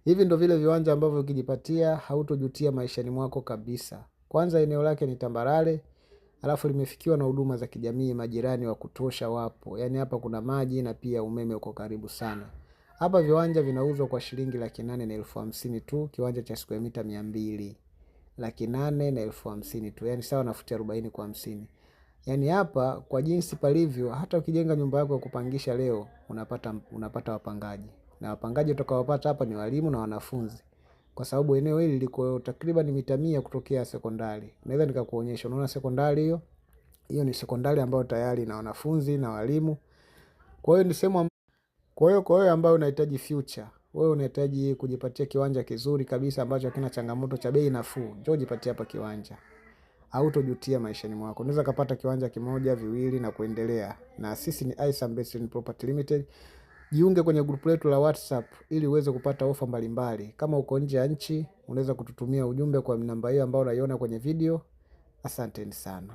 Hivi ndo vile viwanja ambavyo ukijipatia hautojutia maishani mwako kabisa. Kwanza eneo lake ni tambarare, alafu limefikiwa na huduma za kijamii, majirani wa kutosha wapo. Yaani hapa kuna maji na pia umeme uko karibu sana. Hapa viwanja vinauzwa kwa shilingi 850,000 tu, kiwanja cha square mita 200. 850,000 tu, yaani sawa na futi 40 kwa 50. Yaani hapa kwa jinsi palivyo, hata ukijenga nyumba yako ya kupangisha leo, unapata wapangaji. Na wapangaji utakaowapata hapa ni walimu na wanafunzi. Kwa sababu eneo hili liko takriban mita 100 kutokea sekondari. Naweza nikakuonyesha, unaona sekondari hiyo? Hiyo ni sekondari ambayo tayari na wanafunzi na walimu. Kwa hiyo ni sehemu, kwa hiyo ambayo unahitaji future. Wewe unahitaji kujipatia kiwanja kizuri kabisa ambacho hakina changamoto, cha bei nafuu. Njoo jipatie hapa kiwanja. Hautojutia maishani mwako. Unaweza kupata kiwanja kimoja, viwili na kuendelea. Na sisi ni Isam Best Property Limited. Jiunge kwenye grupu letu la WhatsApp ili uweze kupata ofa mbalimbali. Kama uko nje ya nchi, unaweza kututumia ujumbe kwa namba hiyo ambayo unaiona kwenye video. Asanteni sana.